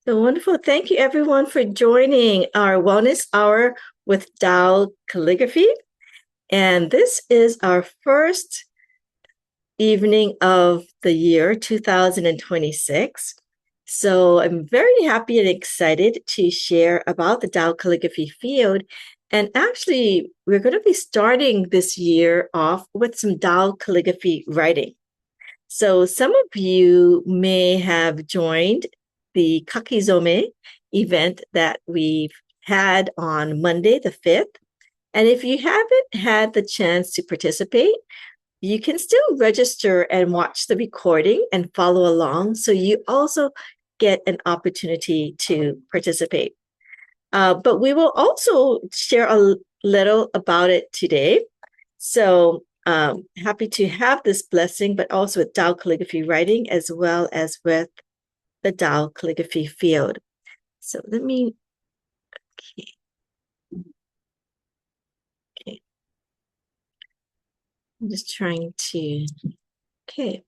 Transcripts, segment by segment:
So wonderful. Thank you, everyone, for joining our Wellness Hour with Tao Calligraphy. And this is our first evening of the year 2026. So I'm very happy and excited to share about the Tao Calligraphy field. And actually, we're going to be starting this year off with some Tao Calligraphy writing. So some of you may have joined the Kakizome event that we've had on Monday, the 5th. And if you haven't had the chance to participate, you can still register and watch the recording and follow along. So you also get an opportunity to participate. But we will also share a little about it today. So happy to have this blessing, but also with Tao Calligraphy writing as well as with the Tao Calligraphy field. So let me, okay. I'm just trying to, okay.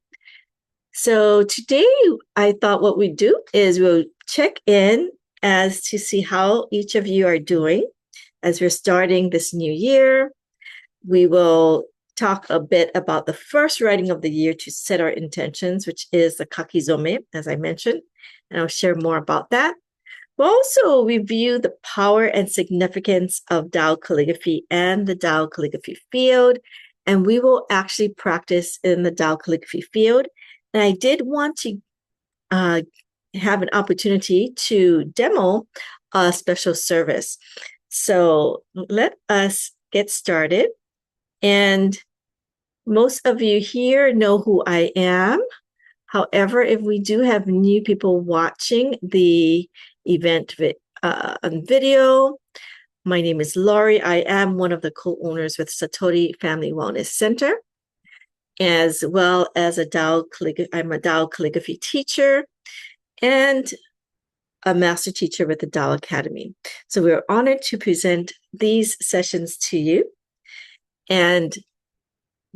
So today I thought what we'd do is we'll check in as to see how each of you are doing as we're starting this new year. We will talk a bit about the first writing of the year to set our intentions, which is the Kakizome, as I mentioned, and I'll share more about that. We'll also review the power and significance of Tao calligraphy and the Tao calligraphy field, and we will actually practice in the Tao calligraphy field. And I did want to have an opportunity to demo a special service. So let us get started. And most of you here know who I am. However, if we do have new people watching the event on video, my name is Laurie. I am one of the co-owners with Satori Family Wellness Center, as well as I'm a Tao calligraphy teacher and a master teacher with the Tao Academy. So we're honored to present these sessions to you. And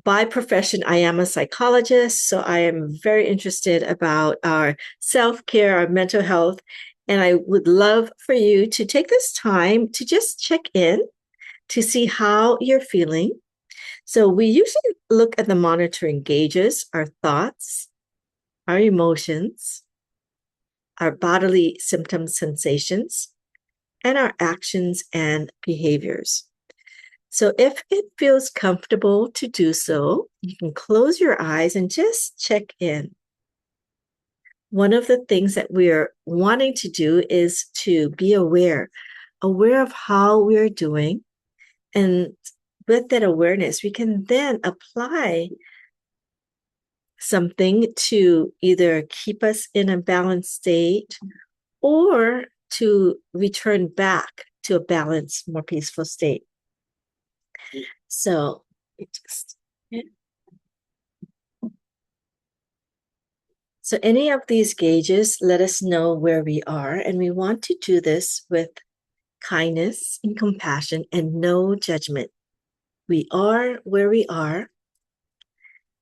by profession, I am a psychologist, so I am very interested about our self-care, our mental health, and I would love for you to take this time to just check in to see how you're feeling. So we usually look at the monitoring gauges, our thoughts, our emotions, our bodily symptoms, sensations, and our actions and behaviors. So if it feels comfortable to do so, you can close your eyes and just check in. One of the things that we're wanting to do is to be aware of how we're doing. And with that awareness, we can then apply something to either keep us in a balanced state or to return back to a balanced, more peaceful state. So So any of these gauges let us know where we are, and we want to do this with kindness and compassion and no judgment. We are where we are,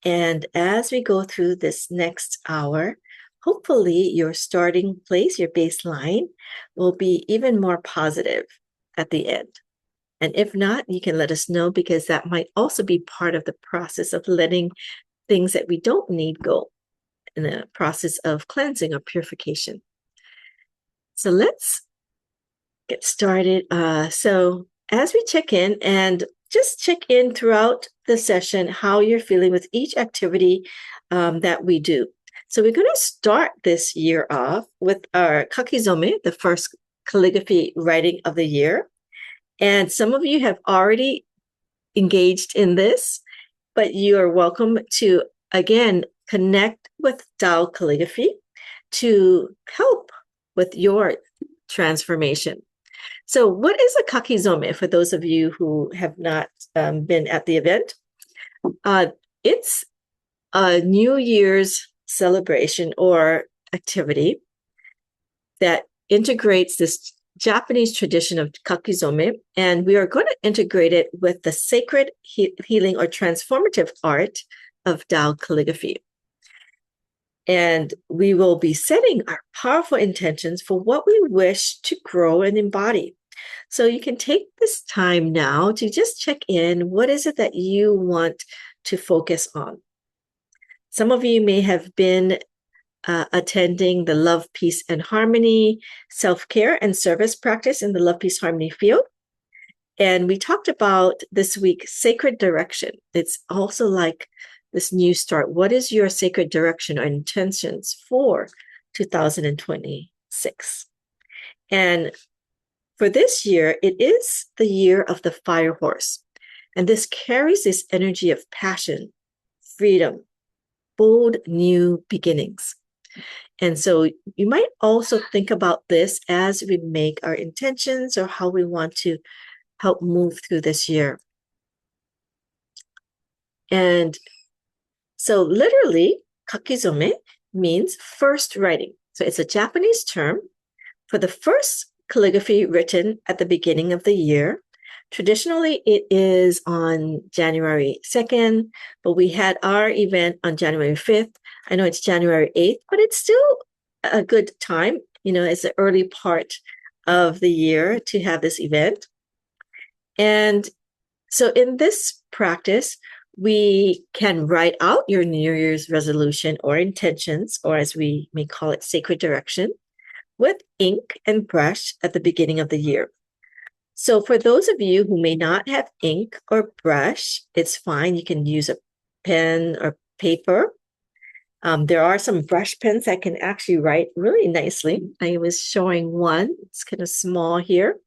and as we go through this next hour, hopefully your starting place, your baseline, will be even more positive at the end. And if not, you can let us know, because that might also be part of the process of letting things that we don't need go in the process of cleansing or purification. So let's get started. So as we check in, and just check in throughout the session how you're feeling with each activity that we do. So we're going to start this year off with our Kakizome, the first calligraphy writing of the year. And some of you have already engaged in this, but you are welcome to, again, connect with Tao Calligraphy to help with your transformation. So what is a Kakizome for those of you who have not been at the event? It's a New Year's celebration or activity that integrates this Japanese tradition of Kakizome, and we are going to integrate it with the sacred healing or transformative art of Tao calligraphy. And we will be setting our powerful intentions for what we wish to grow and embody. So you can take this time now to just check in. What is it that you want to focus on? Some of you may have been attending the Love, Peace, and Harmony self-care and service practice in the Love, Peace, Harmony field. And we talked about this week sacred direction. It's also like this new start. What is your sacred direction or intentions for 2026? And for this year, it is the year of the fire horse. And this carries this energy of passion, freedom, bold new beginnings. And so you might also think about this as we make our intentions or how we want to help move through this year. And so literally, Kakizome means first writing. So it's a Japanese term for the first calligraphy written at the beginning of the year. Traditionally, it is on January 2nd, but we had our event on January 5th. I know it's January 8th, but it's still a good time. It's the early part of the year to have this event. And so in this practice, we can write out your New Year's resolution or intentions, or as we may call it, sacred direction, with ink and brush at the beginning of the year. So for those of you who may not have ink or brush, it's fine. You can use a pen or paper. There are some brush pens that can actually write really nicely. I was showing one. It's kind of small here.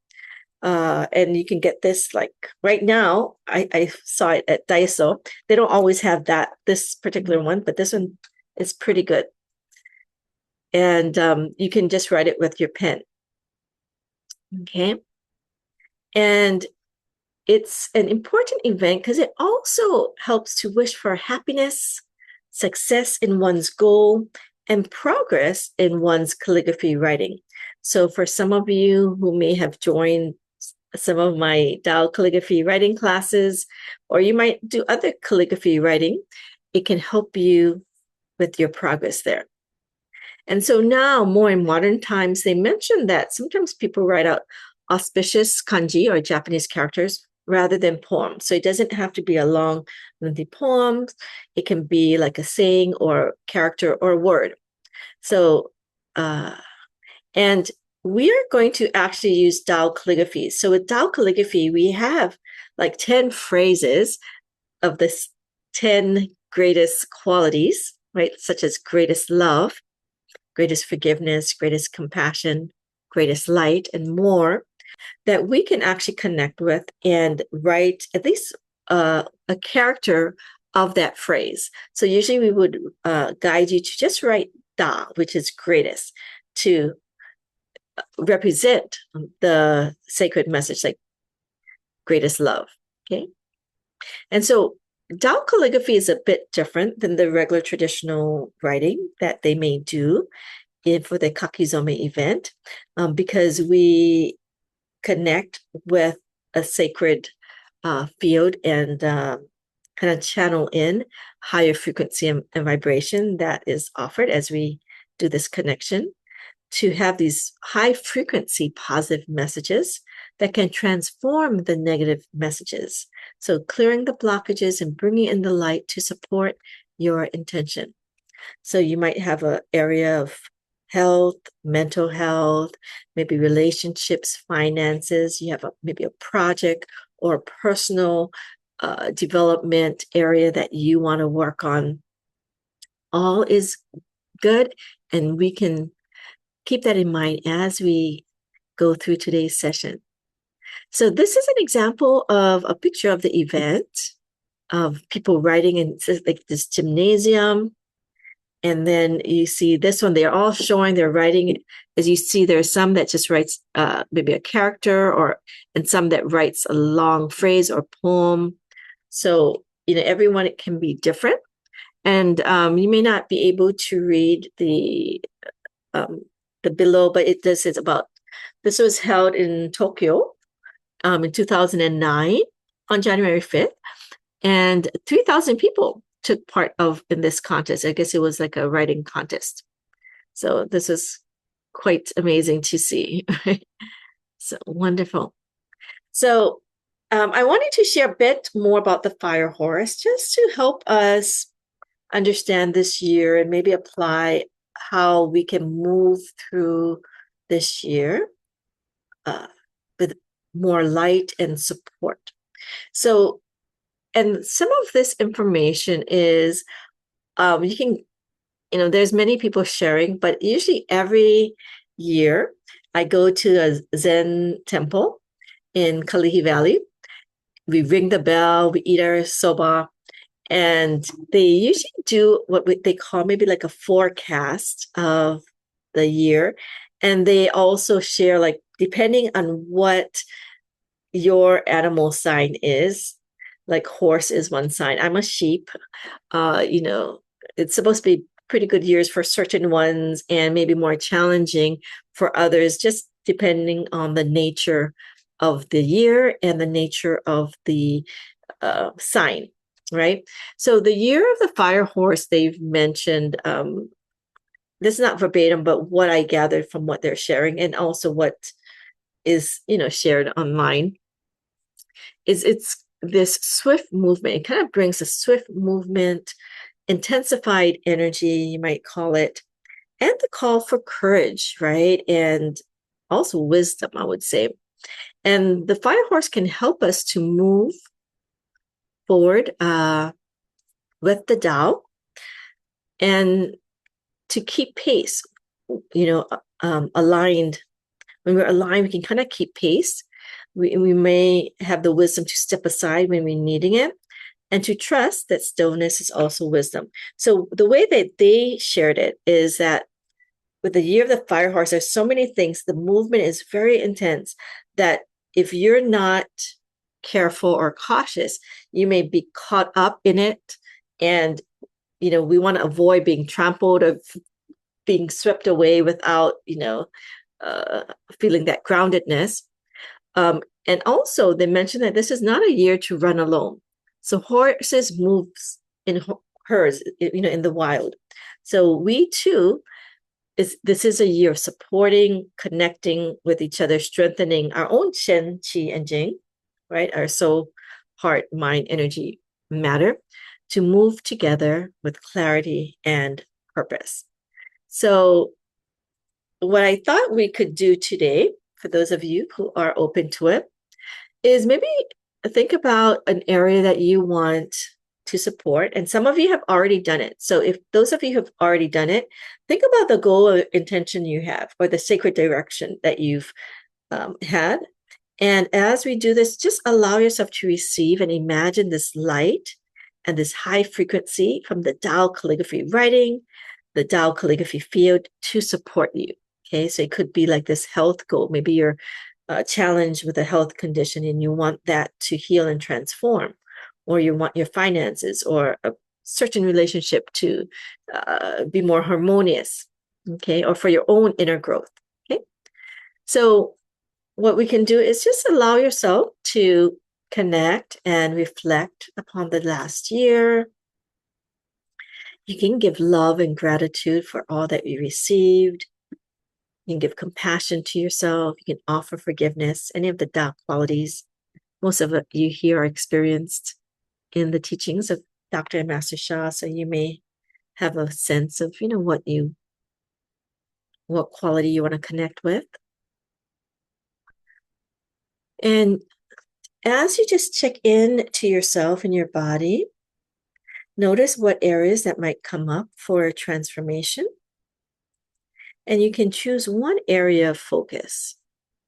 And you can get this like right now. I saw it at Daiso. They don't always have this particular one, but this one is pretty good. And you can just write it with your pen. Okay. And it's an important event because it also helps to wish for happiness, success in one's goal, and progress in one's calligraphy writing. So for some of you who may have joined some of my Tao calligraphy writing classes, or you might do other calligraphy writing, it can help you with your progress there. And so now, more in modern times, they mention that sometimes people write out auspicious kanji or Japanese characters rather than poems. So it doesn't have to be a long, lengthy poem. It can be like a saying or character or word. So, and we are going to actually use Tao calligraphy. So with Tao calligraphy, we have like 10 phrases of this 10 greatest qualities, right? Such as greatest love, greatest forgiveness, greatest compassion, greatest light, and more that we can actually connect with and write at least a character of that phrase. So usually we would guide you to just write Da, which is greatest, to represent the sacred message, like greatest love. Okay. And so Tao calligraphy is a bit different than the regular traditional writing that they may do for the Kakizome event, because we connect with a sacred field and kind of channel in higher frequency and vibration that is offered as we do this connection to have these high frequency positive messages that can transform the negative messages. So clearing the blockages and bringing in the light to support your intention. So you might have an area of health, mental health, maybe relationships, finances. You have maybe a project or a personal development area that you want to work on. All is good, and we can keep that in mind as we go through today's session. So this is an example of a picture of the event of people writing in like this gymnasium. And then you see this one, they're all showing their writing. As you see, there's some that just writes maybe a character and some that writes a long phrase or poem. So, everyone, it can be different. And you may not be able to read the below, but this was held in Tokyo in 2009 on January 5th. And 3,000 people took part of in this contest. I guess it was like a writing contest. So this is quite amazing to see. Right? So wonderful. So I wanted to share a bit more about the fire horse just to help us understand this year and maybe apply how we can move through this year with more light and support. So, and some of this information is you can, there's many people sharing, but usually every year I go to a Zen temple in Kalihi Valley. We ring the bell, we eat our soba, and they usually do what they call maybe like a forecast of the year. And they also share, like, depending on what your animal sign is, like horse is one sign. I'm a sheep. It's supposed to be pretty good years for certain ones and maybe more challenging for others, just depending on the nature of the year and the nature of the sign, right? So the year of the fire horse, they've mentioned, this is not verbatim, but what I gathered from what they're sharing and also what is, shared online, is it's this swift movement. It kind of brings a swift movement, intensified energy, you might call it, and the call for courage, right? And also wisdom, I would say. And the fire horse can help us to move forward with the Tao and to keep pace, aligned. When we're aligned, we can kind of keep pace. We may have the wisdom to step aside when we're needing it and to trust that stillness is also wisdom. So the way that they shared it is that with the year of the fire horse, there's so many things. The movement is very intense that if you're not careful or cautious, you may be caught up in it. And, we want to avoid being trampled or being swept away without, feeling that groundedness. And also, they mentioned that this is not a year to run alone. So horses moves in herds, in the wild. So we too, this is a year of supporting, connecting with each other, strengthening our own Shen, Qi, and Jing, right? Our soul, heart, mind, energy, matter, to move together with clarity and purpose. So what I thought we could do today, for those of you who are open to it, is maybe think about an area that you want to support. And some of you have already done it. So if those of you have already done it, think about the goal or intention you have or the sacred direction that you've had. And as we do this, just allow yourself to receive and imagine this light and this high frequency from the Tao Calligraphy writing, the Tao Calligraphy field to support you. Okay, so it could be like this health goal. Maybe you're challenged with a health condition and you want that to heal and transform, or you want your finances or a certain relationship to be more harmonious, okay, or for your own inner growth. Okay, so what we can do is just allow yourself to connect and reflect upon the last year. You can give love and gratitude for all that you received. You can give compassion to yourself. You can offer forgiveness, any of the Tao qualities. Most of you here are experienced in the teachings of Dr. and Master Sha, so you may have a sense of, what quality you want to connect with. And as you just check in to yourself and your body, notice what areas that might come up for transformation. And you can choose one area of focus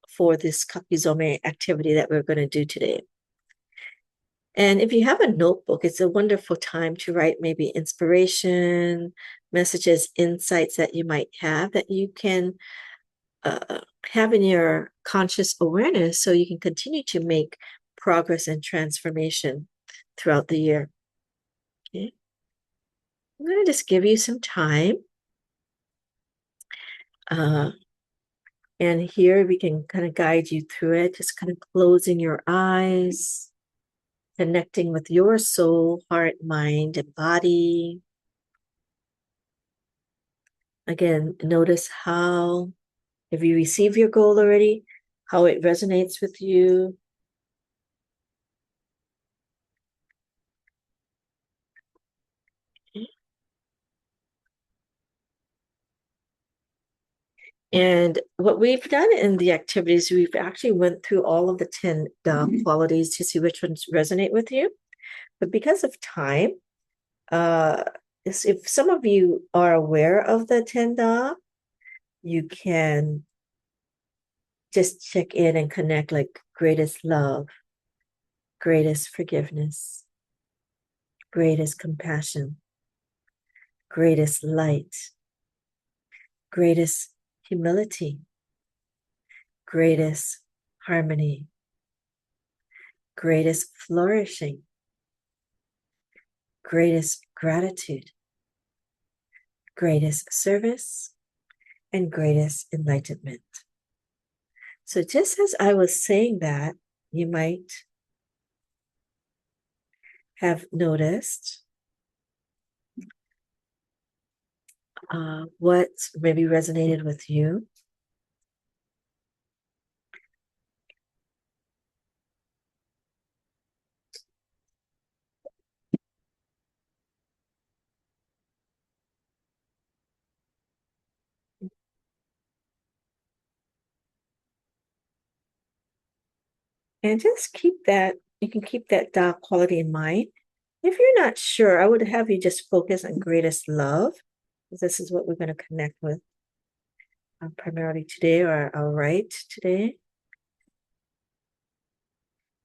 for this Kakizome activity that we're going to do today. And if you have a notebook, it's a wonderful time to write maybe inspiration, messages, insights that you might have that you can have in your conscious awareness so you can continue to make progress and transformation throughout the year. Okay. I'm going to just give you some time. And here we can kind of guide you through it, just kind of closing your eyes. connecting with your soul, heart, mind, and body. Again, notice how, if you receive your goal already, how it resonates with you. And what we've done in the activities, we've actually went through all of the 10 qualities to see which ones resonate with you. But because of time, if some of you are aware of the 10 you can just check in and connect, like greatest love, greatest forgiveness, greatest compassion, greatest light, greatest humility, greatest harmony, greatest flourishing, greatest gratitude, greatest service, and greatest enlightenment. So just as I was saying that, you might have noticed what maybe resonated with you. And just keep that, you can keep that dark quality in mind. If you're not sure, I would have you just focus on greatest love. This is what we're going to connect with primarily today, or I'll write today.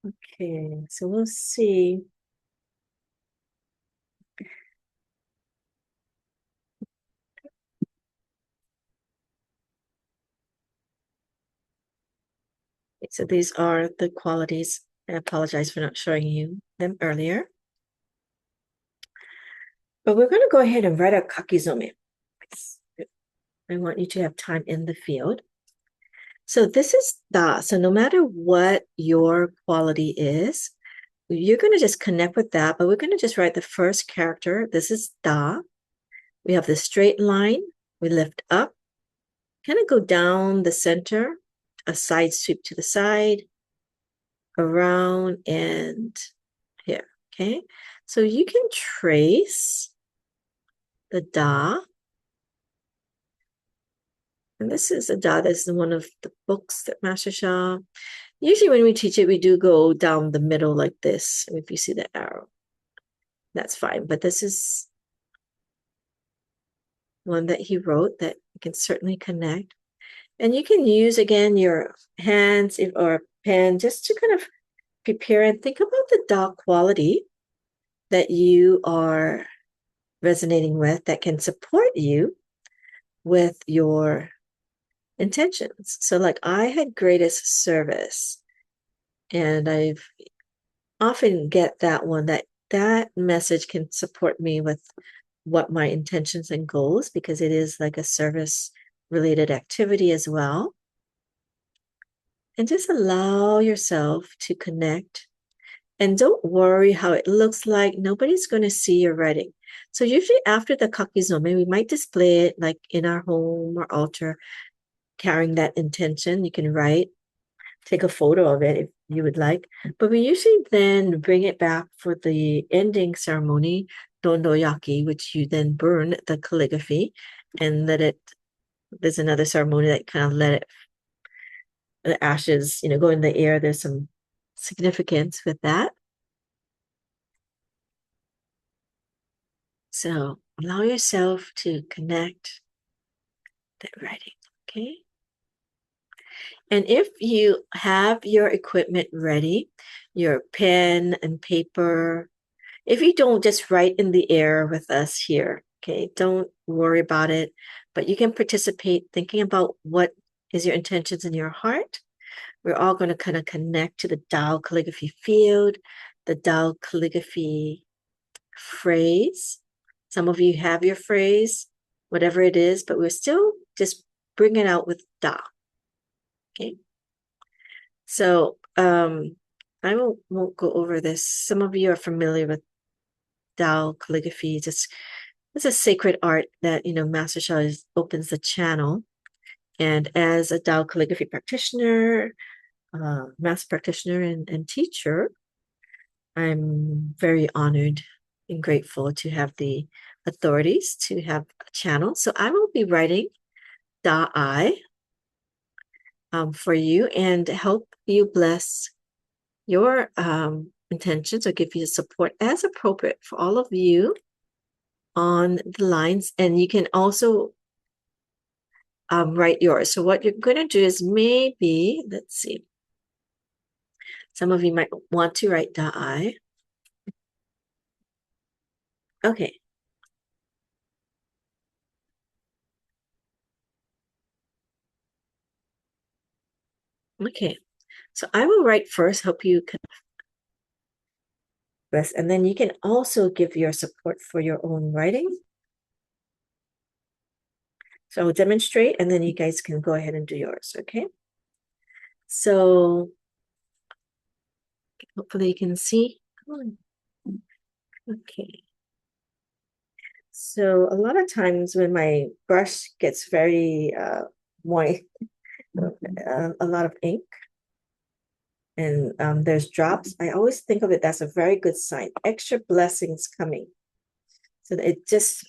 Okay, so we'll see. So these are the qualities. I apologize for not showing you them earlier. But we're going to go ahead and write a kakizome. I want you to have time in the field. So this is Da. So no matter what your quality is, you're going to just connect with that, but we're going to just write the first character. This is Da. We have the straight line. We lift up, kind of go down the center, a side sweep to the side, around, and here, okay? So you can trace the Da. And this is a Da. This is one of the books that Master Sha. Usually when we teach it, we do go down the middle like this. If you see the arrow, that's fine. But this is one that he wrote that you can certainly connect. And you can use, again, your hands or a pen just to kind of prepare and think about the Da quality that you are resonating with that can support you with your intentions. So like I had greatest service, and I've often get that one, that message can support me with what my intentions and goals, because it is like a service related activity as well. And just allow yourself to connect, and don't worry how it looks like. Nobody's going to see your writing. So usually after the kakizome, we might display it like in our home or altar, carrying that intention. You can write, take a photo of it if you would like. But we usually then bring it back for the ending ceremony, dondoyaki, which you then burn the calligraphy and let it, there's another ceremony that kind of let it, the ashes, go in the air. There's some significance with that. So allow yourself to connect that writing, okay? And if you have your equipment ready, your pen and paper, if you don't, just write in the air with us here, okay? Don't worry about it, but you can participate thinking about what is your intentions in your heart. We're all going to kind of connect to the Tao Calligraphy field, the Tao Calligraphy phrase. Some of you have your phrase, whatever it is, but we're still just bringing it out with Da. Okay. So I'll won't go over this. Some of you are familiar with Tao Calligraphy. It's a sacred art that, Master Sha opens the channel. And as a Tao Calligraphy practitioner, master practitioner and teacher, I'm very honored and grateful to have the authorities to have a channel. So I will be writing Da'ai for you and help you bless your intentions or give you support as appropriate for all of you on the lines. And you can also write yours. So what you're going to do is maybe, let's see, some of you might want to write Da'ai. Okay. Okay. So I will write first, help you rest, and then you can also give your support for your own writing. So I'll demonstrate, and then you guys can go ahead and do yours, okay? So hopefully you can see. Okay. So a lot of times when my brush gets very moist, a lot of ink, and there's drops, I always think of it as a very good sign. Extra blessings coming. So it just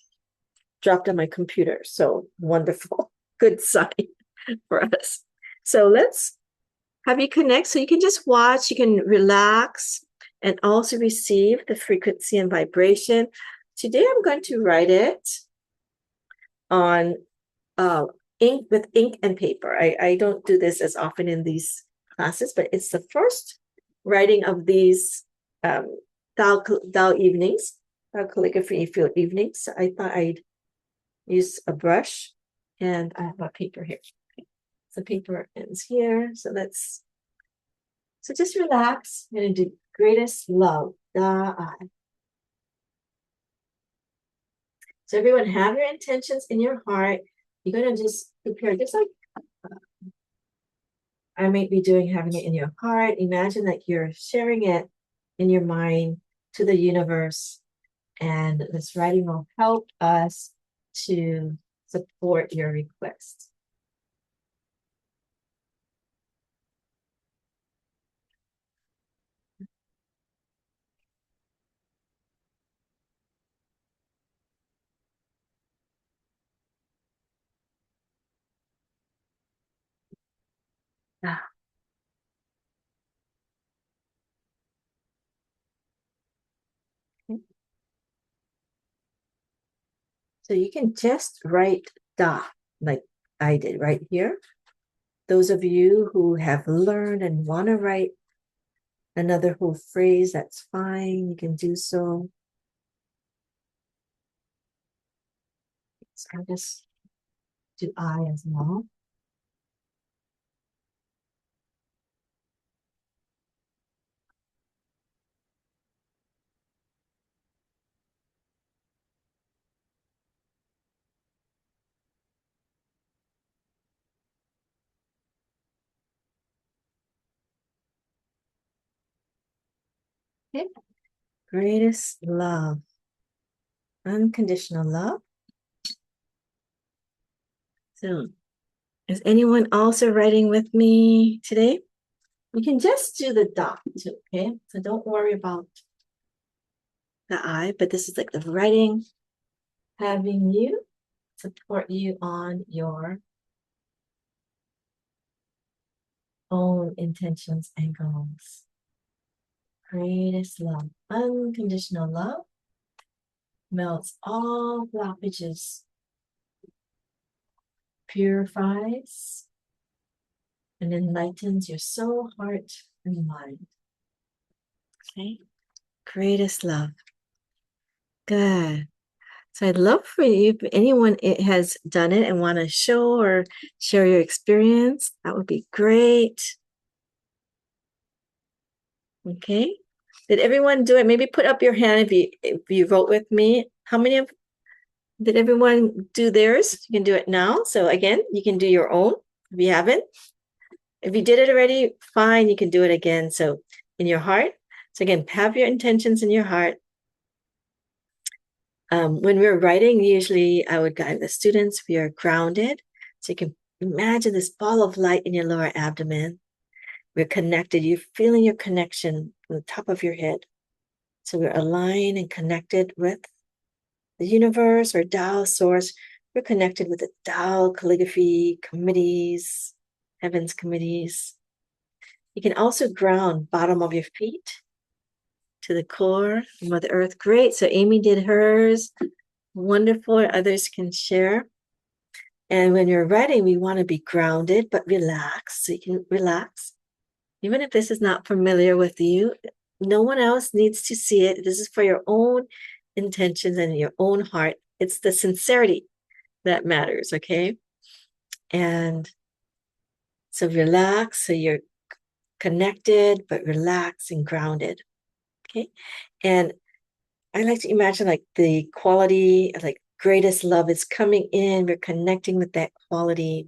dropped on my computer. So wonderful. Good sign for us. So let's have you connect. So you can just watch, you can relax and also receive the frequency and vibration. Today I'm going to write it on ink with ink and paper. I don't do this as often in these classes, but it's the first writing of these Tao evenings, Tao Calligraphy Field evenings. So I thought I'd use a brush, and I have a paper here. Okay. So paper ends here. So just relax. I'm going to do greatest love. Da'ai. So everyone have your intentions in your heart. You're going to just prepare, just like I might be doing, having it in your heart. Imagine that you're sharing it in your mind to the universe. And this writing will help us to support your request. Ah. Okay. So you can just write Da, like I did right here. Those of you who have learned and want to write another whole phrase, that's fine. You can do so. So I'll just do I as well. Okay. Greatest love, unconditional love. So is anyone also writing with me today? You can just do the dot too, okay? So don't worry about the I, but this is like the writing, having you support you on your own intentions and goals. Greatest love, unconditional love, melts all blockages, purifies, and enlightens your soul, heart, and mind. Okay? Greatest love. Good. So I'd love for you, if anyone has done it and want to show or share your experience, that would be great. Okay. Did everyone do it? Maybe put up your hand if you vote with me. How many of did everyone do theirs? You can do it now. So again, you can do your own if you haven't. If you did it already, fine, you can do it again. So in your heart. So again, have your intentions in your heart. When we're writing, usually I would guide the students, we are grounded. So you can imagine this ball of light in your lower abdomen. We're connected. You're feeling your connection from the top of your head. So we're aligned and connected with the universe or Tao source. We're connected with the Tao calligraphy committees, heavens committees. You can also ground bottom of your feet to the core, Mother Earth. Great. So Amy did hers. Wonderful. Others can share. And when you're writing, we want to be grounded but relaxed. So you can relax. Even if this is not familiar with you, no one else needs to see it. This is for your own intentions and your own heart. It's the sincerity that matters, okay? And so relax, so you're connected, but relaxed and grounded, okay? And I like to imagine like the quality of like greatest love is coming in. We're connecting with that quality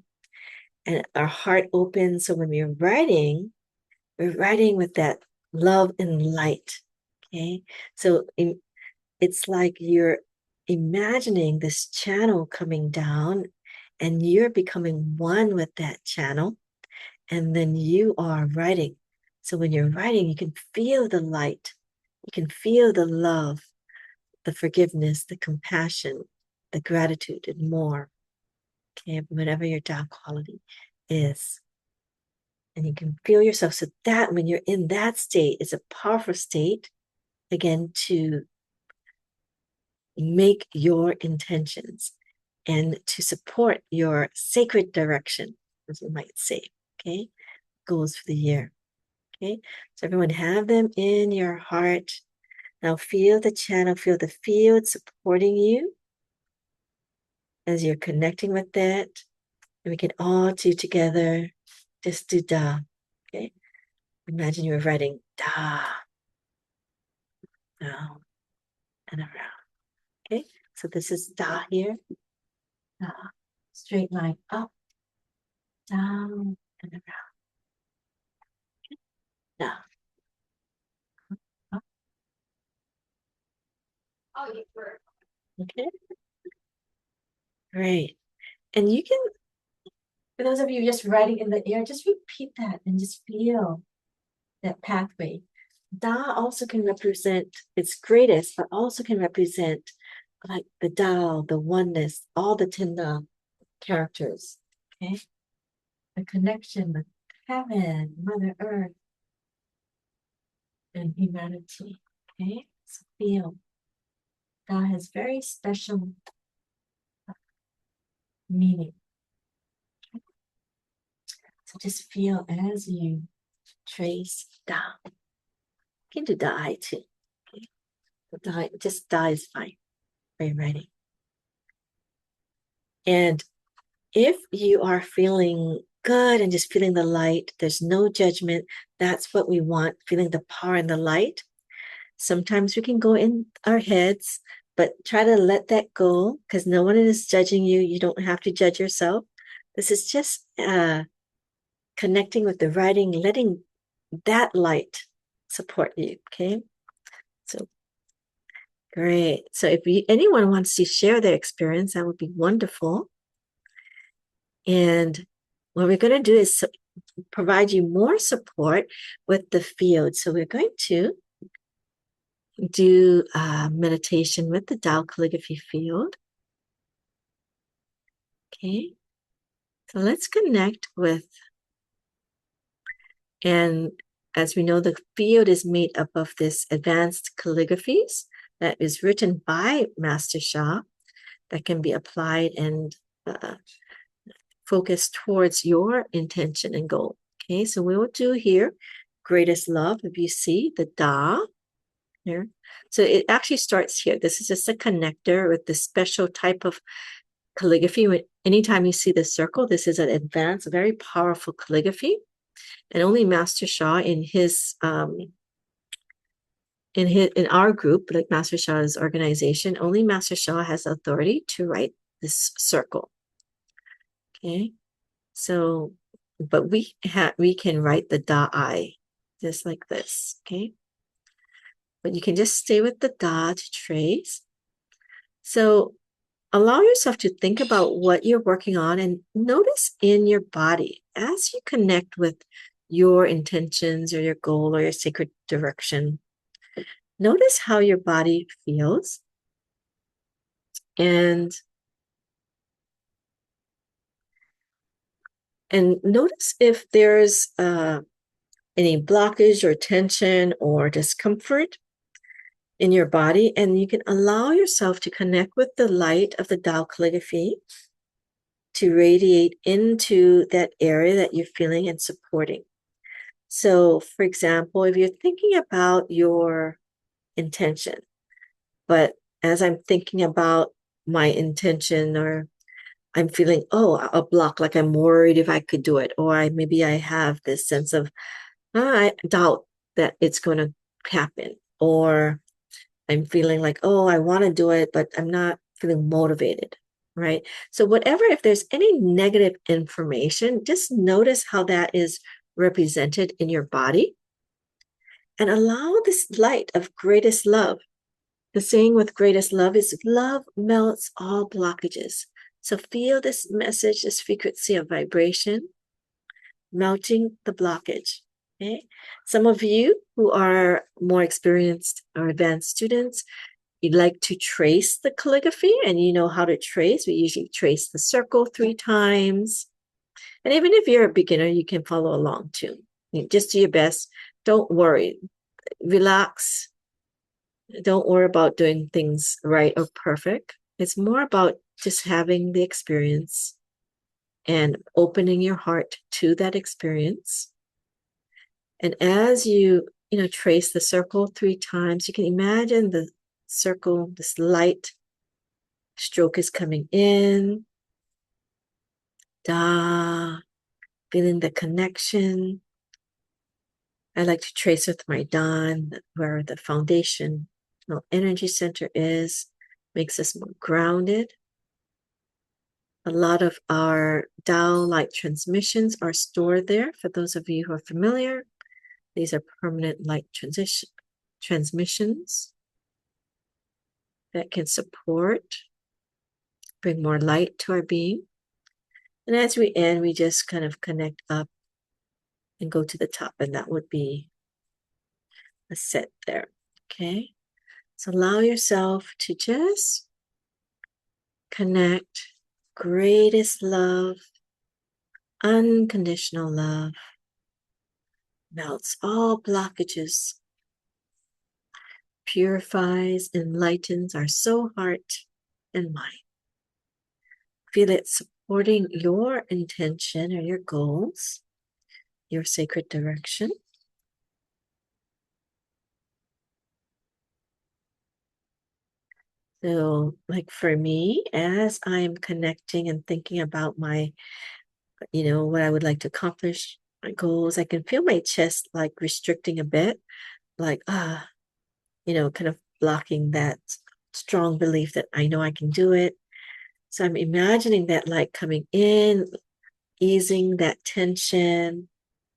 and our heart opens. So when we're writing with that love and light, okay? So it's like you're imagining this channel coming down and you're becoming one with that channel. And then you are writing. So when you're writing, you can feel the light. You can feel the love, the forgiveness, the compassion, the gratitude, and more. Okay, whatever your Tao quality is. And you can feel yourself. So that when you're in that state, it's a powerful state, again, to make your intentions and to support your sacred direction, as we might say, okay, goals for the year. Okay, so everyone have them in your heart. Now feel the channel, feel the field supporting you as you're connecting with that. And we can all do together, just do Da. Okay, imagine you were writing Da, down and around. Okay, so this is Da here. Da, straight line up, down, and around. Da, up. Okay, great. And you can, for those of you just writing in the air, just repeat that and just feel that pathway. Da also can represent its greatest, but also can represent like the Tao, the oneness, all the 10 characters. Okay, the connection with heaven, Mother Earth, and humanity. Okay, so feel Da has very special meaning. Okay? So just feel as you trace Da. You can do Da too. Okay, Da, just Da is fine. Very ready. And if you are feeling good and just feeling the light, there's no judgment. That's what we want, feeling the power and the light. Sometimes we can go in our heads, but try to let that go because no one is judging you. You don't have to judge yourself. This is just connecting with the writing, letting that light support you, okay? So great. So if anyone wants to share their experience, that would be wonderful. And what we're going to do is provide you more support with the field. So we're going to do meditation with the Tao Calligraphy field. Okay, so let's connect with, and as we know, the field is made up of this advanced calligraphies that is written by Master Sha that can be applied and focused towards your intention and goal. Okay, so we will do here greatest love. If you see the Da here, so it actually starts here. This is just a connector with this special type of calligraphy. Anytime you see the circle, this is an advanced, very powerful calligraphy, and only Master Sha in our group, like Master Sha's organization, only Master Sha has authority to write this circle. Okay, so but we can write the Da I. just like this, okay? But you can just stay with the da to trace. So allow yourself to think about what you're working on and notice in your body as you connect with your intentions or your goal or your sacred direction. Notice how your body feels and notice if there's any blockage or tension or discomfort in your body, and you can allow yourself to connect with the light of the Tao calligraphy to radiate into that area that you're feeling and supporting. So, for example, if you're thinking about your intention, but as I'm thinking about my intention, or I'm feeling, a block, like I'm worried if I could do it, or maybe I have this sense of, I doubt that it's going to happen, or I'm feeling like, I want to do it, but I'm not feeling motivated, right? So whatever, if there's any negative information, just notice how that is represented in your body and allow this light of greatest love. The saying with greatest love is love melts all blockages. So feel this message, this frequency of vibration, melting the blockage. Okay. Some of you who are more experienced or advanced students, you'd like to trace the calligraphy, and you know how to trace. We usually trace the circle 3 times. And even if you're a beginner, you can follow along too. Just do your best. Don't worry. Relax. Don't worry about doing things right or perfect. It's more about just having the experience and opening your heart to that experience. And as you trace the circle 3 times, you can imagine the circle, this light stroke is coming in, da, feeling the connection. I like to trace with my dan, where the foundation energy center is, makes us more grounded. A lot of our Tao light transmissions are stored there. For those of you who are familiar, these are permanent light transmissions that can support, bring more light to our being. And as we end, we just kind of connect up and go to the top, and that would be a set there. Okay. So allow yourself to just connect greatest love, unconditional love, melts all blockages, purifies, enlightens our soul, heart, and mind. Feel it supporting your intention or your goals, your sacred direction. So, like for me, as I'm connecting and thinking about my, what I would like to accomplish, my goals, I can feel my chest like restricting a bit, like, kind of blocking that strong belief that I know I can do it. So I'm imagining that light coming in, easing that tension,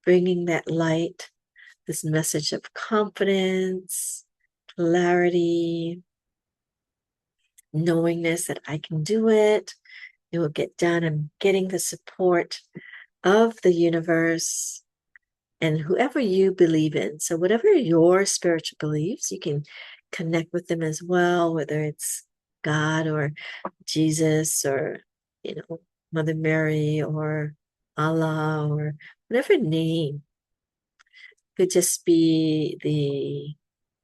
bringing that light, this message of confidence, clarity, knowingness that I can do it. It will get done. I'm getting the support of the universe and whoever you believe in. So whatever your spiritual beliefs, you can connect with them as well, whether it's God or Jesus or, Mother Mary or Allah or whatever name. Could just be the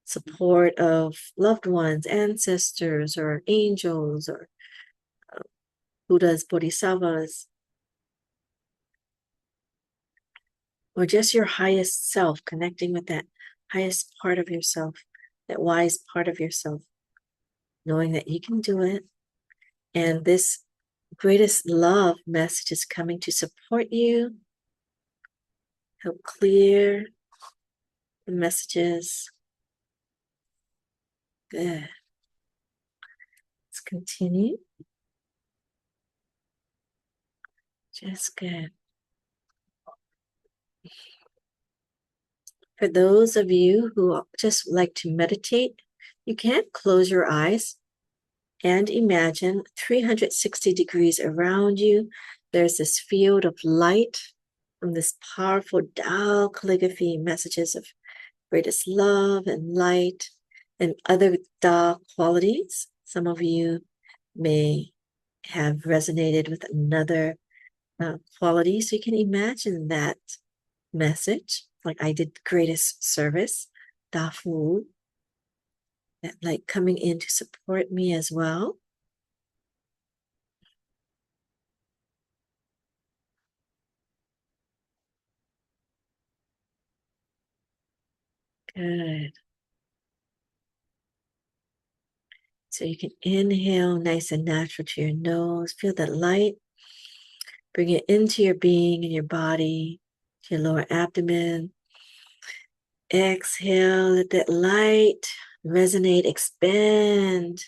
support of loved ones, ancestors, or angels, or Buddhas, Bodhisattvas, or just your highest self, connecting with that highest part of yourself, that wise part of yourself, knowing that you can do it. And this greatest love message is coming to support you, help clear the messages. Good. Let's continue. Just good. For those of you who just like to meditate, you can close your eyes and imagine 360 degrees around you. There's this field of light from this powerful Tao calligraphy messages of greatest love and light and other Tao qualities. Some of you may have resonated with another quality. So you can imagine that message, like I did greatest service, Da Fu, that like coming in to support me as well. Good. So you can inhale nice and natural to your nose. Feel that light. Bring it into your being and your body, to your lower abdomen. Exhale, let that light resonate, expand,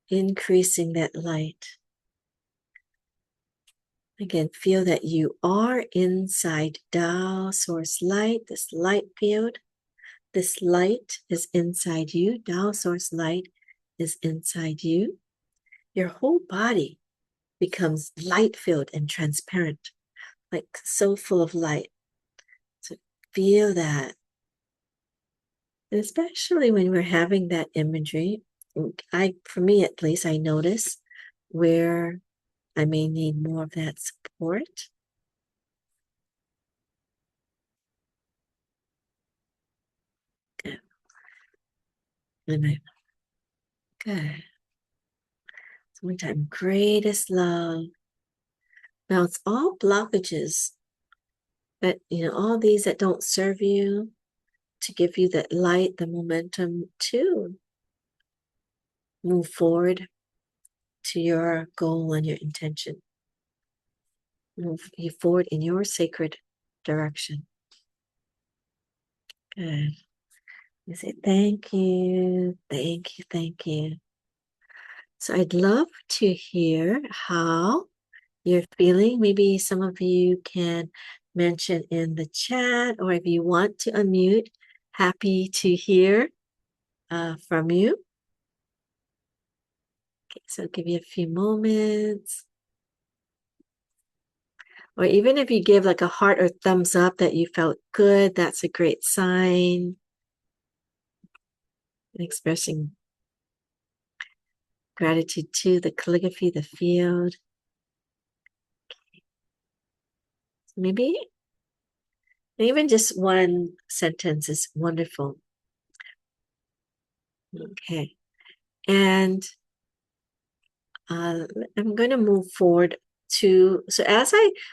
increasing that light. Again, feel that you are inside Tao Source Light, this light field. This light is inside you. Tao Source Light is inside you. Your whole body becomes light-filled and transparent, like so full of light. So feel that. And especially when we're having that imagery, for me at least, I notice where I may need more of that support. Good. Good. So one time, greatest love. Now it's all blockages that, all these that don't serve you, to give you that light, the momentum to move forward to your goal and your intention. Move you forward in your sacred direction. Good. You say thank you, thank you, thank you. So I'd love to hear how you're feeling. Maybe some of you can mention in the chat, or if you want to unmute, happy to hear from you. Okay, so I'll give you a few moments. Or even if you give like a heart or thumbs up that you felt good, that's a great sign. And expressing gratitude to the calligraphy, the field. Maybe even just one sentence is wonderful. Okay. And I'm going to move forward so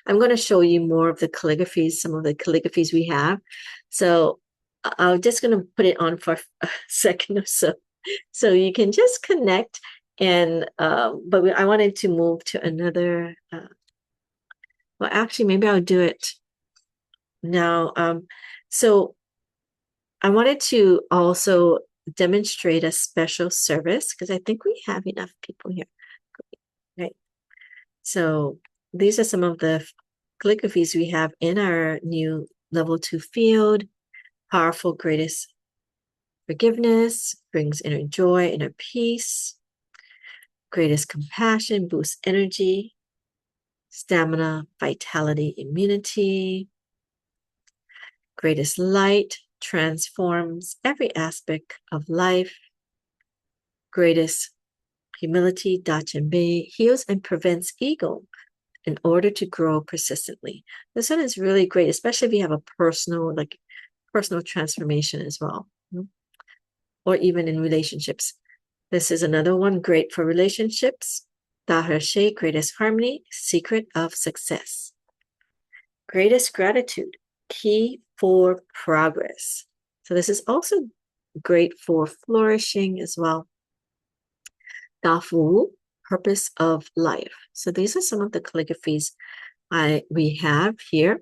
I'm going to show you more of the calligraphies, some of the calligraphies we have. So I'm just going to put it on for a second or so. So you can just connect but I wanted to move to another, well, actually, maybe I'll do it now. So I wanted to also demonstrate a special service because I think we have enough people here. Right. So these are some of the calligraphies we have in our new level 2 field. Powerful greatest forgiveness brings inner joy, inner peace. Greatest compassion boosts energy, stamina, vitality, immunity. Greatest light transforms every aspect of life. Greatest humility, Dachenbe, heals and prevents ego in order to grow persistently. This one is really great, especially if you have a personal transformation as well, or even in relationships. This is another one great for relationships. Da Hershey, greatest harmony, secret of success. Greatest gratitude, key for progress. So this is also great for flourishing as well. Da Fu, purpose of life. So these are some of the calligraphies we have here.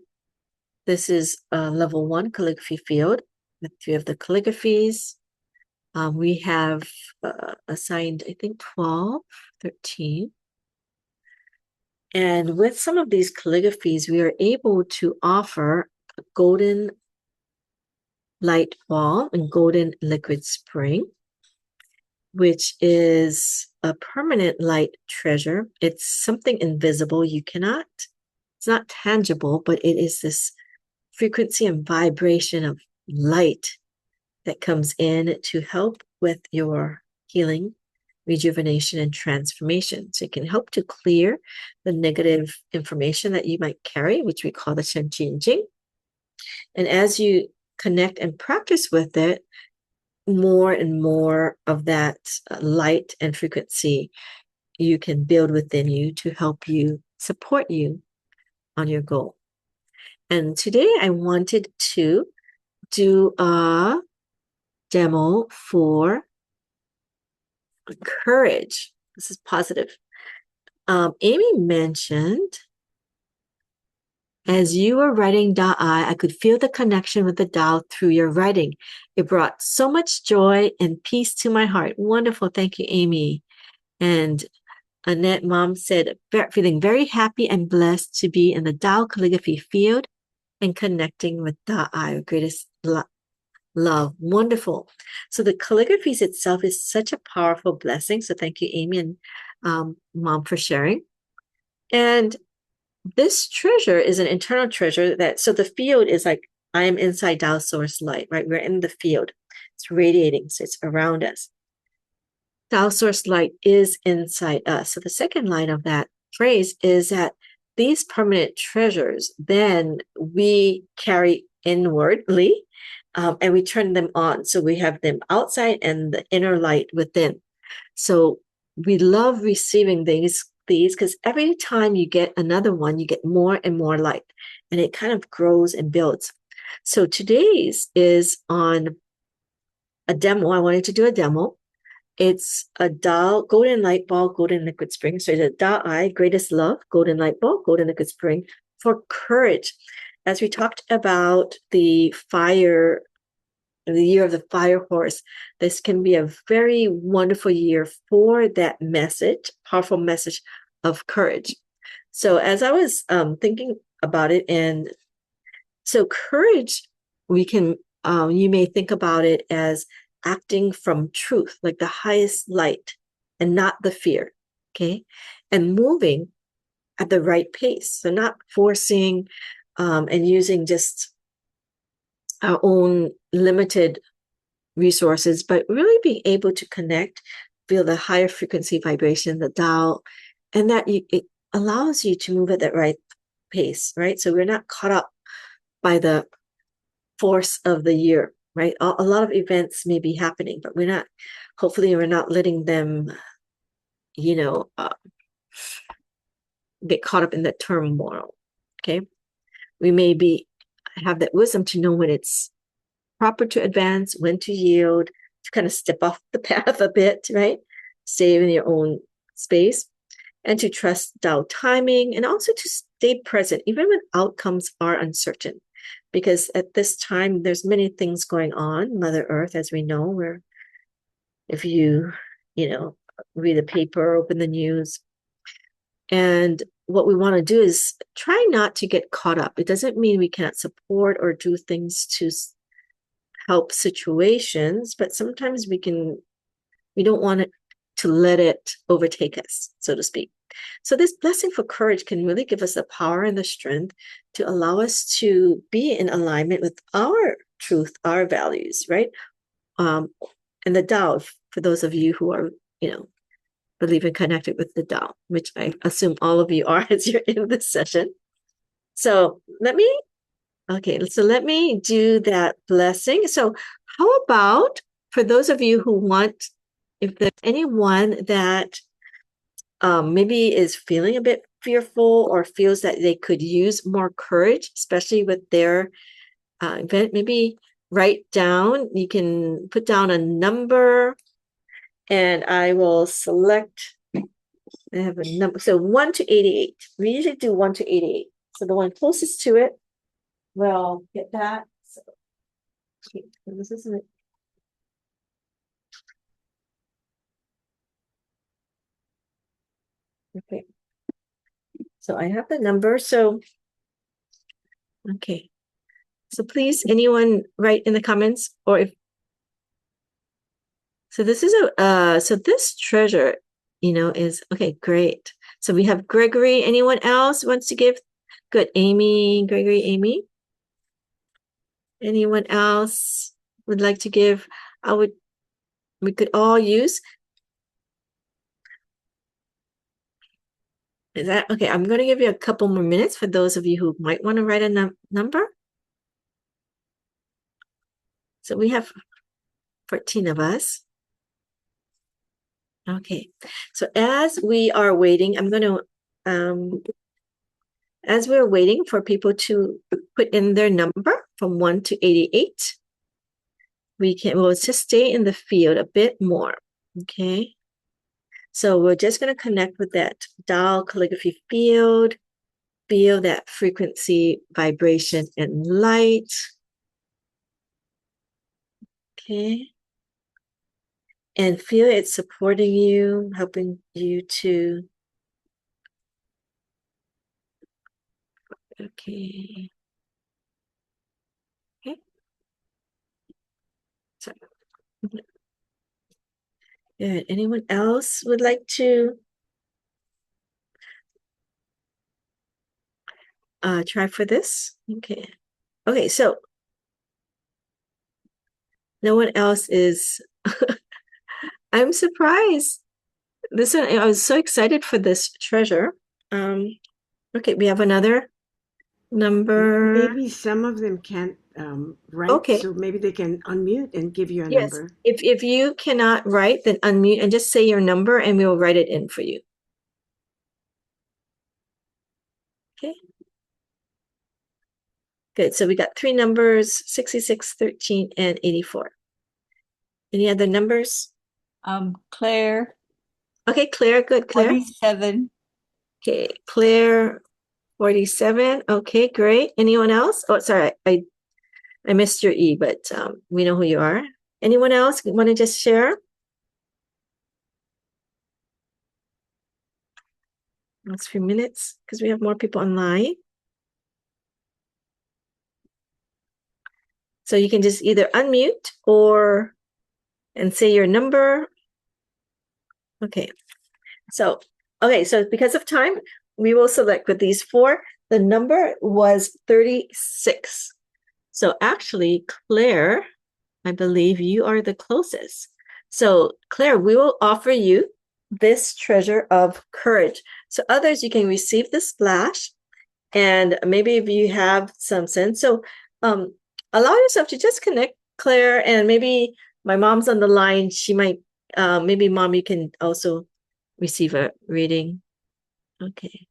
This is a level 1 calligraphy field with 3 of the calligraphies. We have assigned, I think, 12, 13. And with some of these calligraphies, we are able to offer a golden light ball and golden liquid spring, which is a permanent light treasure. It's something invisible. It's not tangible, but it is this frequency and vibration of light that comes in to help with your healing, rejuvenation, and transformation. So it can help to clear the negative information that you might carry, which we call the Shen Jing. And as you connect and practice with it, more and more of that light and frequency you can build within you to help you support you on your goal. And today I wanted to do a demo for courage. This is positive. Amy mentioned, as you were writing Da'ai, I could feel the connection with the Tao through your writing. It brought so much joy and peace to my heart. Wonderful. Thank you, Amy. And Annette Mom said, feeling very happy and blessed to be in the Tao calligraphy field and connecting with Da'ai, greatest love. Wonderful. So the calligraphies itself is such a powerful blessing. So thank you, Amy and Mom, for sharing. And this treasure is an internal treasure so the field is like, I am inside Tao source light, right? We're in the field. It's radiating, so it's around us. Tao source light is inside us. So the second line of that phrase is that these permanent treasures, then we carry inwardly, and we turn them on. So we have them outside and the inner light within. So we love receiving these because every time you get another one, you get more and more light, and it kind of grows and builds. So today's is on a demo. I wanted to do a demo. It's a Tao golden light ball, golden liquid spring. So it's a Da'ai, greatest love, golden light ball, golden liquid spring for courage. As we talked about the year of the fire horse, this can be a very wonderful year for that message, powerful message of courage. So as I was thinking about it, and so courage, we can, you may think about it as acting from truth, like the highest light and not the fear, okay? And moving at the right pace. So not forcing and using just our own limited resources, but really being able to connect, feel the higher frequency vibration, the Tao, and that it allows you to move at that right pace, right? So we're not caught up by the force of the year, right? A lot of events may be happening, but hopefully we're not letting them, get caught up in the turmoil, okay? We may have that wisdom to know when it's proper to advance, when to yield, to kind of step off the path a bit, right? Stay in your own space, and to trust Tao timing, and also to stay present, even when outcomes are uncertain. Because at this time, there's many things going on. Mother Earth, as we know, where if you read the paper, open the news, and what we want to do is try not to get caught up. It doesn't mean we cannot support or do things to help situations, but sometimes we don't want to let it overtake us, so to speak. So this blessing for courage can really give us the power and the strength to allow us to be in alignment with our truth, our values, right? And the Tao, for those of you who are, believe and connected with the Tao, which I assume all of you are as you're in this session. So let me do that blessing. So how about for those of you who want, if there's anyone that maybe is feeling a bit fearful or feels that they could use more courage, especially with their event, maybe write down, you can put down a number, and I will select, I have a number, so 1 to 88. We usually do 1 to 88. So the one closest to it will get that. So, okay, this isn't it. Okay. So I have the number. So, okay. So please, anyone write in the comments, or if so this is so this treasure, is okay, great. So we have Gregory. Anyone else wants to give? Good. Amy, Gregory, Amy. Anyone else would like to give? We could all use. Is that okay? I'm going to give you a couple more minutes for those of you who might want to write a number. So we have 14 of us. Okay. So as we are waiting, I'm going to, as we're waiting for people to put in their number from 1 to 88, we'll just stay in the field a bit more. Okay. So we're just going to connect with that Tao Calligraphy field, feel that frequency, vibration, and light. Okay. And feel it supporting you, helping you to, okay. Okay. So, good. Anyone else would like to try for this? Okay. Okay, so no one else is, I'm surprised. This one, I was so excited for this treasure. Okay, we have another number. Maybe some of them can't write, Okay. so maybe they can unmute and give you a Yes. number. If you cannot write, then unmute and just say your number and we will write it in for you. Okay. Good. So we got 3 numbers, 66, 13, and 84. Any other numbers? Claire. Okay, Claire. Good, Claire. 47. Okay, Claire, 47. Okay, great. Anyone else? Oh, sorry, I missed your E, but we know who you are. Anyone else want to just share? Next few minutes, because we have more people online. So you can just either unmute and say your number. Okay. So because of time, we will select with these 4. The number was 36. So actually, Claire, I believe you are the closest. So Claire, we will offer you this treasure of courage. So others, you can receive the splash, and maybe if you have some sense. So allow yourself to just connect, Claire, and maybe my mom's on the line. She might, maybe Mom, you can also receive a reading. Okay.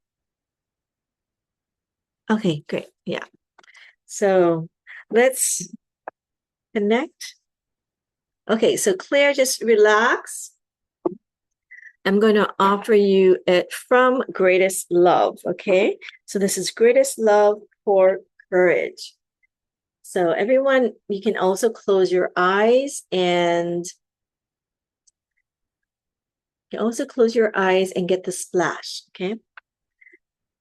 Okay, great. Yeah. So let's connect. Okay, so Claire, just relax. I'm going to offer you it from Greatest Love, okay? So this is Greatest Love for Courage. So everyone, you can also close your eyes and get the splash, okay?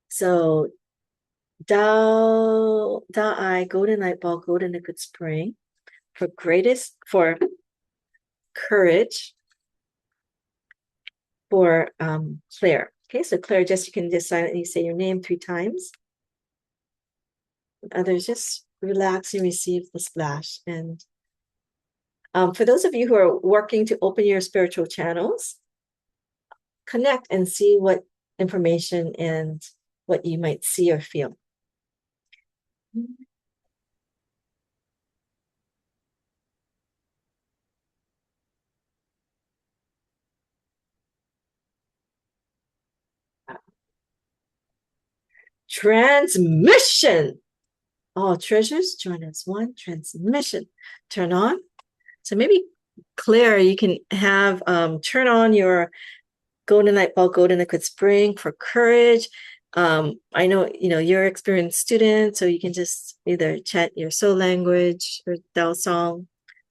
So Tao I, golden light ball, golden liquid spring for courage for Claire. Okay, so Claire, you can just silently say your name 3 times. Others, just relax and receive the splash. And for those of you who are working to open your spiritual channels, connect and see what information and what you might see or feel. Transmission. All treasures, join as one. Transmission. Turn on. So maybe Claire, you can have turn on your golden light ball, golden liquid spring for courage. I know you're an experienced student, so you can just either chant your soul language or Tao song,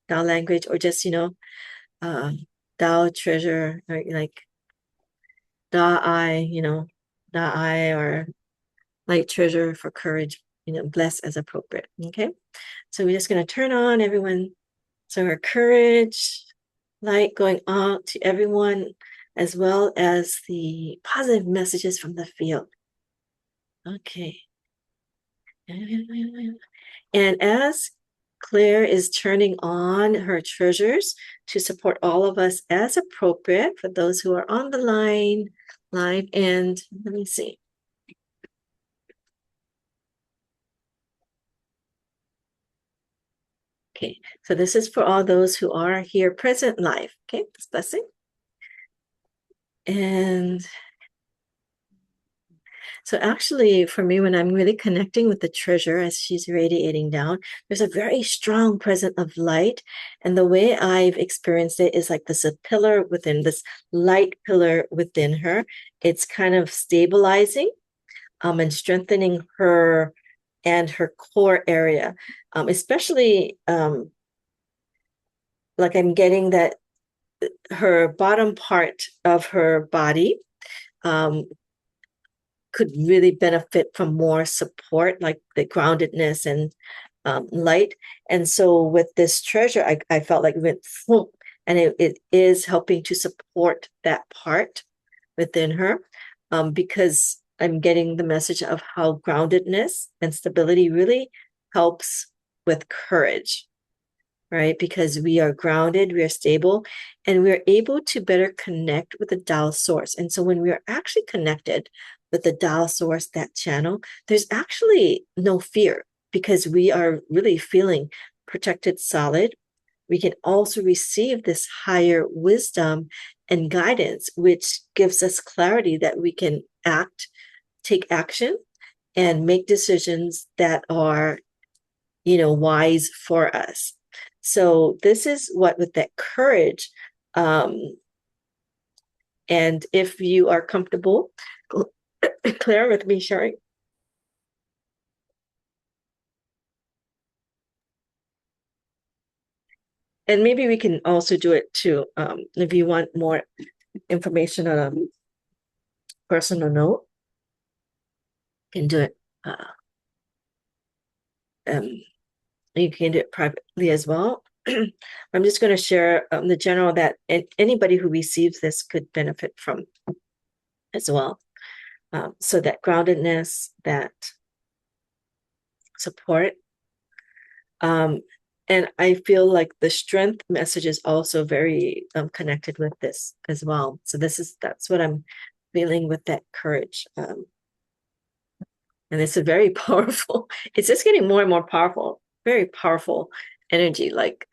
Tao language, or just Tao treasure, or like Da I, Da I, or light treasure for courage. bless as appropriate. Okay. So we're just going to turn on everyone. So our courage, light going out to everyone, as well as the positive messages from the field. Okay. And as Claire is turning on her treasures to support all of us as appropriate for those who are on the line, live, and let me see. Okay, so this is for all those who are here present live. Okay, this blessing. And so actually, for me, when I'm really connecting with the treasure as she's radiating down, there's a very strong presence of light. And the way I've experienced it is like this a pillar within this light pillar within her. It's kind of stabilizing and strengthening her and her core area, especially like I'm getting that her bottom part of her body could really benefit from more support, like the groundedness and light. And so with this treasure, I felt like it went through, and it is helping to support that part within her, because I'm getting the message of how groundedness and stability really helps with courage, right? Because we are grounded, we are stable, and we're able to better connect with the Tao source. And so when we are actually connected with the Tao source, that channel, there's actually no fear because we are really feeling protected, solid. We can also receive this higher wisdom and guidance, which gives us clarity that we can act, take action, and make decisions that are, wise for us. So this is what with that courage. And if you are comfortable, Claire, with me sharing. And maybe we can also do it too, if you want more information on a personal note, you can do it. You can do it privately as well. I'm just going to share the general that anybody who receives this could benefit from as well. So that groundedness, that support. And I feel like the strength message is also very connected with this as well. So that's what I'm feeling with that courage. And it's a very powerful, it's just getting more and more powerful, very powerful energy, like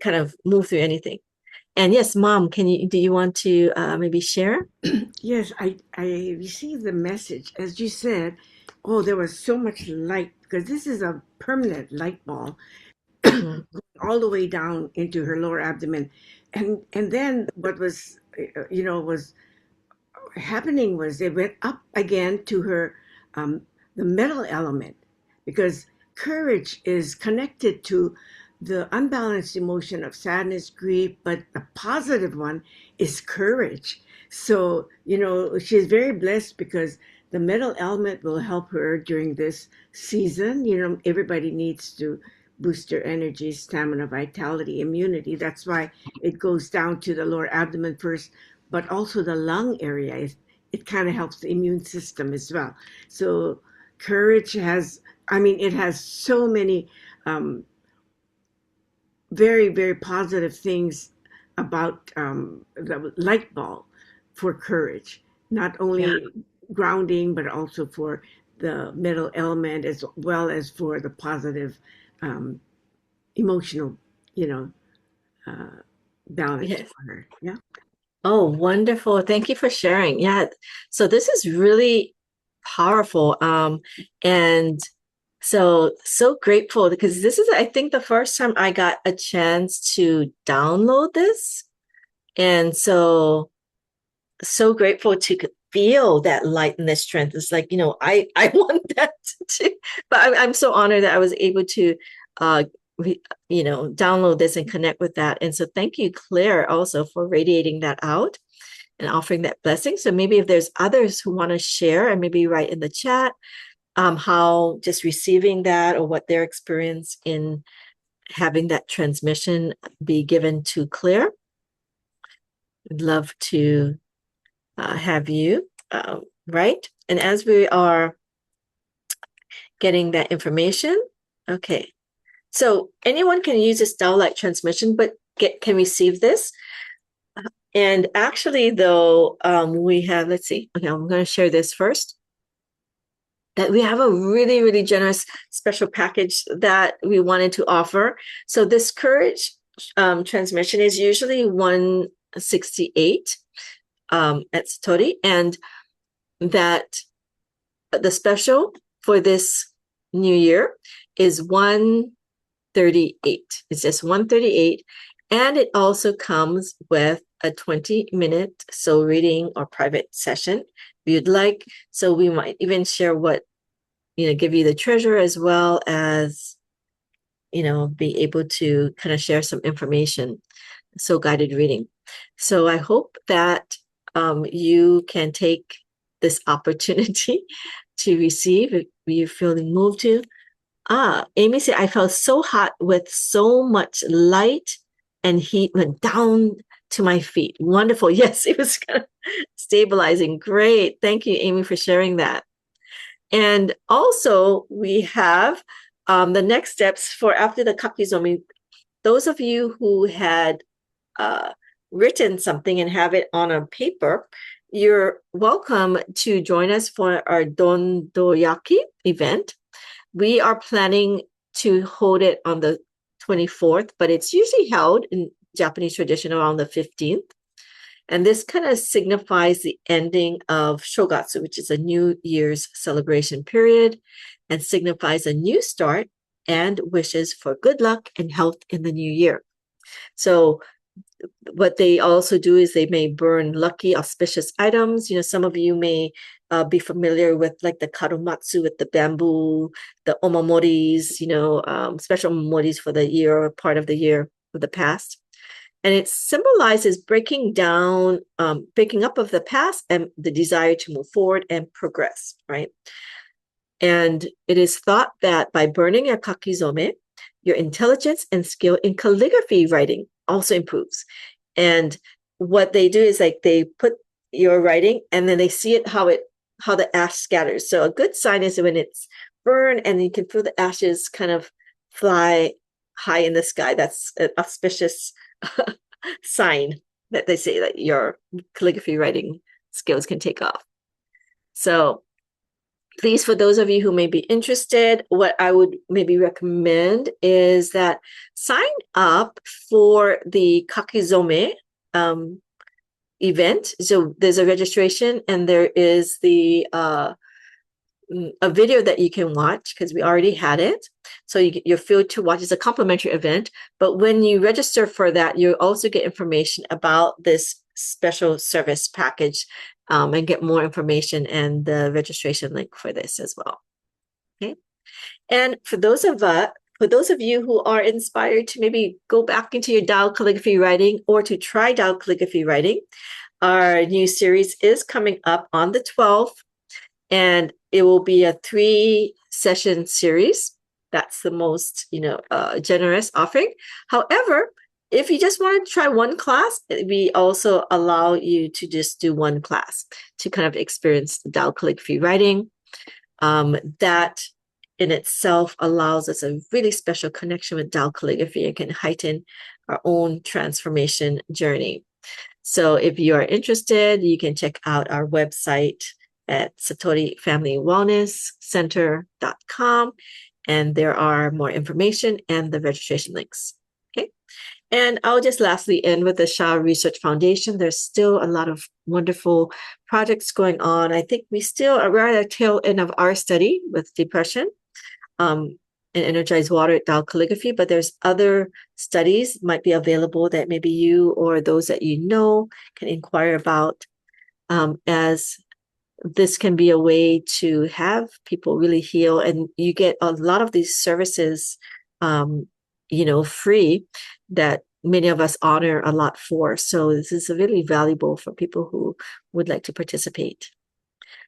kind of move through anything. And yes, Mom, do you want to maybe share? Yes, I received the message. As you said, oh, there was so much light because this is a permanent light ball all the way down into her lower abdomen. And then what was, was happening was it went up again to her, the metal element, because courage is connected to the unbalanced emotion of sadness, grief, but the positive one is courage. So, she's very blessed because the metal element will help her during this season. Everybody needs to boost their energy, stamina, vitality, immunity. That's why it goes down to the lower abdomen first, but also the lung area. It kind of helps the immune system as well. So courage it has so many very, very positive things about the light ball for courage, not only grounding, but also for the metal element as well as for the positive emotional, balance for her. Yeah. Oh, wonderful. Thank you for sharing. Yeah. So this is really powerful. And so grateful because this is, I think, the first time I got a chance to download this. And so grateful to feel that light and the strength. It's like, I want that too. But I'm so honored that I was able to download this and connect with that. And so thank you, Claire, also for radiating that out and offering that blessing. So maybe if there's others who want to share and maybe write in the chat, how just receiving that or what their experience in having that transmission be given to Claire. I'd love to have you write. And as we are getting that information, okay. So anyone can use this Tao-like transmission, but can receive this. And actually, though, we have, let's see. Okay, I'm going to share this first. That we have a really, really generous special package that we wanted to offer. So this Courage transmission is usually $168 at Satori, and that the special for this new year is $138. It's just $138, and it also comes with a 20-minute soul reading or private session if you'd like. So we might even share what, give you the treasure as well as, be able to kind of share some information. So guided reading. So I hope that you can take this opportunity to receive if you're feeling moved to. Amy said, I felt so hot with so much light and heat went down to my feet. Wonderful. Yes, it was kind of stabilizing. Great. Thank you, Amy, for sharing that. And also we have the next steps for after the Kakizome. Those of you who had written something and have it on a paper, you're welcome to join us for our Dondoyaki event. We are planning to hold it on the 24th, but it's usually held in Japanese tradition around the 15th. And this kind of signifies the ending of Shogatsu, which is a New Year's celebration period, and signifies a new start and wishes for good luck and health in the new year. So what they also do is they may burn lucky, auspicious items. Some of you may be familiar with like the karumatsu with the bamboo, the omamoris, special omamoris for the year or part of the year of the past. And it symbolizes breaking up of the past and the desire to move forward and progress, right? And it is thought that by burning your kakizome, your intelligence and skill in calligraphy writing also improves. And what they do is like they put your writing and then they see it how the ash scatters. So a good sign is when it's burned and you can feel the ashes kind of fly high in the sky. That's an auspicious sign that they say that your calligraphy writing skills can take off. So please, for those of you who may be interested, what I would maybe recommend is that sign up for the Kakizome event. So there's a registration and there is a video that you can watch because we already had it. So you're free to watch. It's a complimentary event. But when you register for that, you also get information about this special service package and get more information and the registration link for this as well. Okay. And for those of you who are inspired to maybe go back into your Tao calligraphy writing or to try Tao calligraphy writing, our new series is coming up on the 12th. And it will be a 3-session series. That's the most, generous offering. However, if you just want to try one class, we also allow you to just do one class to kind of experience the Tao calligraphy writing. That in itself allows us a really special connection with Tao calligraphy and can heighten our own transformation journey. So if you are interested, you can check out our website at Satori Family Wellness Center.com, and there are more information and the registration links. Okay. And I'll just lastly end with the Shah Research Foundation. There's still a lot of wonderful projects going on. I think we're at the tail end of our study with depression and energized water at Tao Calligraphy, but there's other studies might be available that maybe you or those that you know can inquire about, as this can be a way to have people really heal, and you get a lot of these services, free, that many of us honor a lot for. So this is really valuable for people who would like to participate.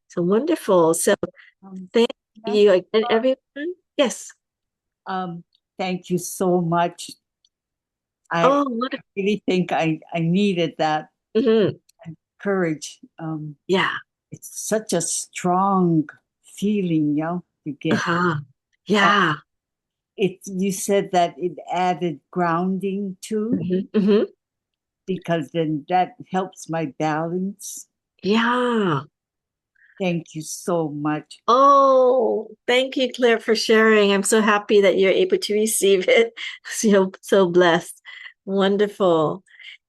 So wonderful. So thank you and everyone. Yes. Thank you so much. I Oh, what really think I needed that mhm. courage. Yeah. It's such a strong feeling, to get. Uh-huh. And Yeah. you said that it added grounding too, Hmm. because then that helps my balance. Yeah. Thank you so much. Oh, thank you, Claire, for sharing. I'm so happy that you're able to receive it. So blessed. Wonderful.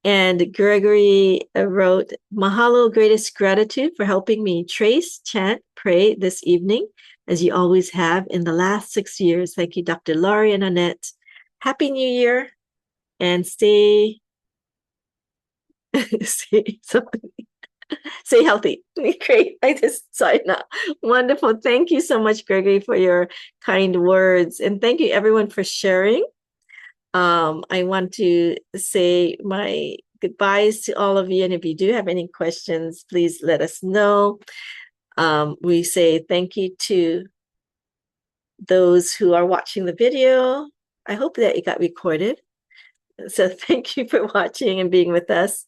And Gregory wrote, Mahalo, greatest gratitude for helping me trace, chant, pray this evening, as you always have in the last 6 years. Thank you, Dr. Laurie and Annette. Happy New Year and stay, stay something. Stay healthy. Great. I just saw it now. Wonderful. Thank you so much, Gregory, for your kind words. And thank you, everyone, for sharing. I want to say my goodbyes to all of you. And if you do have any questions, please let us know. We say thank you to those who are watching the video. I hope that it got recorded. So thank you for watching and being with us.